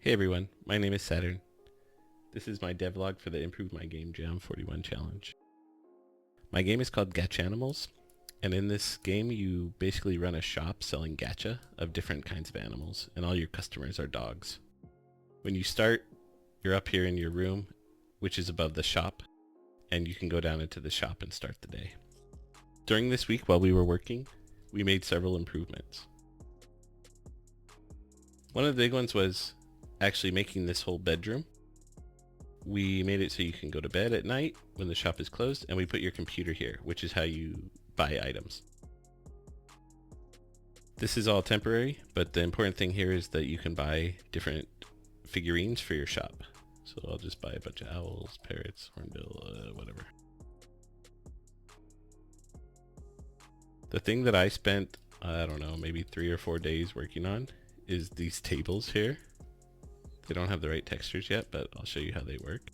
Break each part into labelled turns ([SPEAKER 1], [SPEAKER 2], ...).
[SPEAKER 1] Hey everyone, my name is Saturn. This is my devlog for the Improve My Game Jam 41 challenge. My game is called Gachanimals, and in this game you basically run a shop selling gacha of different kinds of animals, and all your customers are dogs. When you start, you're up here in your room, which is above the shop, and you can go down into the shop and start the day. During this week while we were working, we made several improvements. One of the big ones was actually making this whole bedroom. We made it so you can go to bed at night when the shop is closed, and we put your computer here, which is how you buy items. This is all temporary, but the important thing here is that you can buy different figurines for your shop. So I'll just buy a bunch of owls, parrots, hornbill, whatever. The thing that I spent, I don't know, maybe 3 or 4 days working on is these tables here. They don't have the right textures yet, but I'll show you how they work.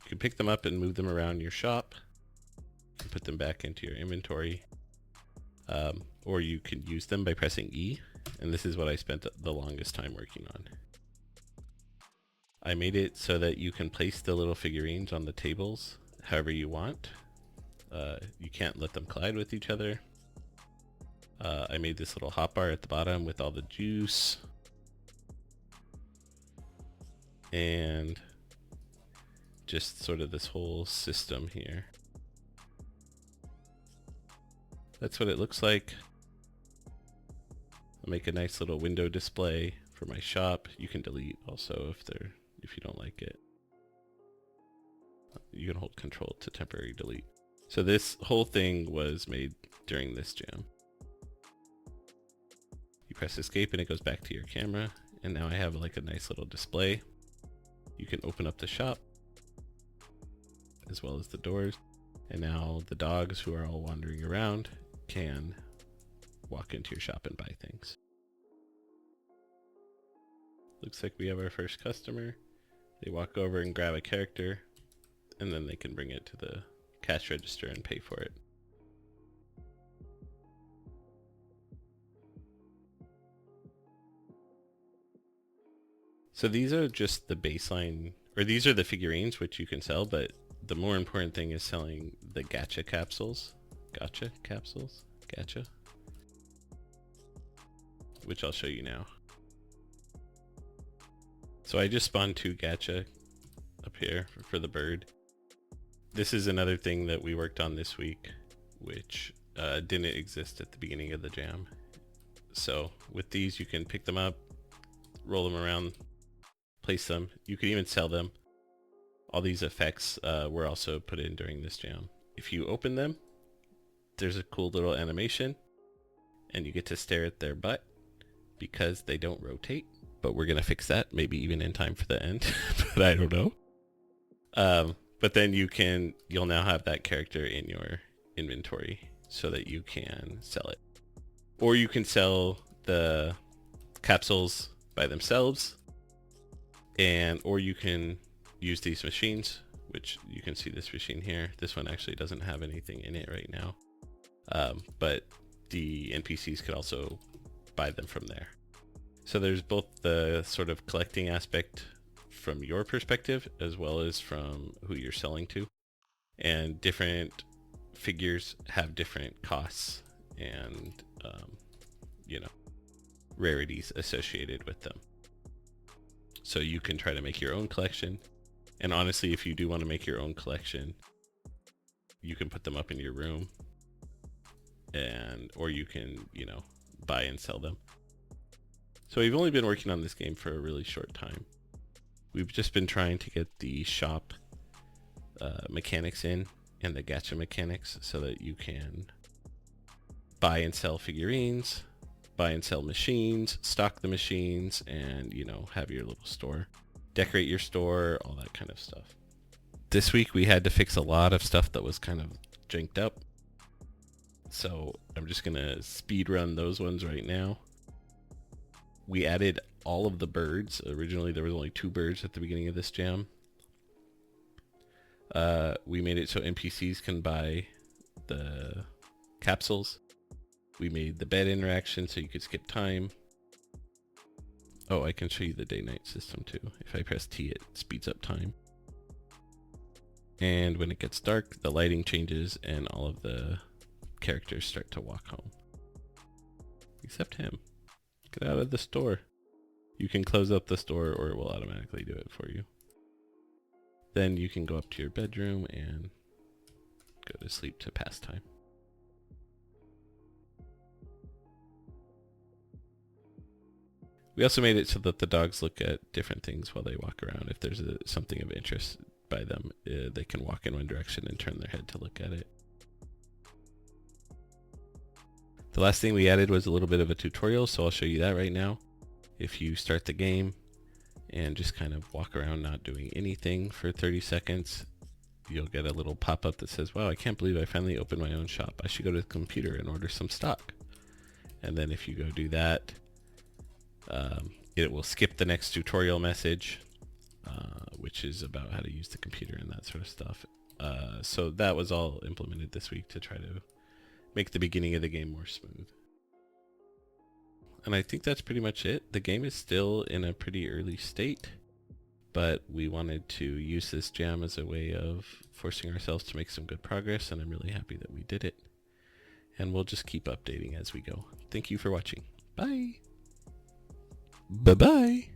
[SPEAKER 1] You can pick them up and move them around your shop and put them back into your inventory. Or you can use them by pressing E, and this is what I spent the longest time working on. I made it so that you can place the little figurines on the tables however you want. You can't let them collide with each other. I made this little hotbar at the bottom with all the juice. And just sort of this whole system here. That's what it looks like. I'll make a nice little window display for my shop. You can delete also if you don't like it. You can hold control to temporary delete. So this whole thing was made during this jam. You press escape and it goes back to your camera, and now I have like a nice little display. You can open up the shop as well as the doors, and now the dogs who are all wandering around can walk into your shop and buy things. Looks like we have our first customer. They walk over and grab a character, and then they can bring it to the cash register and pay for it. So these are just the baseline, or these are the figurines which you can sell, but the more important thing is selling the gacha capsules. Gacha capsules? Gacha? Which I'll show you now. So I just spawned 2 gacha up here for the bird. This is another thing that we worked on this week, which didn't exist at the beginning of the jam. So with these you can pick them up, roll them around, place them. You can even sell them. All these effects were also put in during this jam. If you open them, there's a cool little animation, and you get to stare at their butt because they don't rotate. But we're gonna fix that, maybe even in time for the end, but I don't know. But then you'll now have that character in your inventory so that you can sell it. Or you can sell the capsules by themselves, or you can use these machines, which you can see this machine here. This one actually doesn't have anything in it right now, but the NPCs could also buy them from there. So there's both the sort of collecting aspect from your perspective as well as from who you're selling to, and different figures have different costs and rarities associated with them. So you can try to make your own collection. And honestly, if you do want to make your own collection, you can put them up in your room, or you can, buy and sell them. So we've only been working on this game for a really short time. We've just been trying to get the shop mechanics in, and the gacha mechanics, so that you can buy and sell figurines, buy and sell machines, stock the machines, and have your little store, decorate your store, all that kind of stuff. This week we had to fix a lot of stuff that was kind of janked up, so I'm just gonna speed run those ones right now. We added all of the birds. Originally there was only 2 birds at the beginning of this jam. We made it so NPCs can buy the capsules. We made the bed interaction so you could skip time. Oh, I can show you the day-night system too. If I press T, it speeds up time. And when it gets dark, the lighting changes and all of the characters start to walk home. Except him. Get out of the store. You can close up the store or it will automatically do it for you. Then you can go up to your bedroom and go to sleep to pass time. We also made it so that the dogs look at different things while they walk around. If there's something of interest by them, they can walk in one direction and turn their head to look at it. The last thing we added was a little bit of a tutorial, so I'll show you that right now. If you start the game and just kind of walk around not doing anything for 30 seconds, you'll get a little pop-up that says, wow, I can't believe I finally opened my own shop. I should go to the computer and order some stock. And then if you go do that, it will skip the next tutorial message, which is about how to use the computer and that sort of stuff. So that was all implemented this week to try to make the beginning of the game more smooth. And I think that's pretty much it. The game is still in a pretty early state, but we wanted to use this jam as a way of forcing ourselves to make some good progress, and I'm really happy that we did it. And we'll just keep updating as we go. Thank you for watching. Bye! Bye-bye!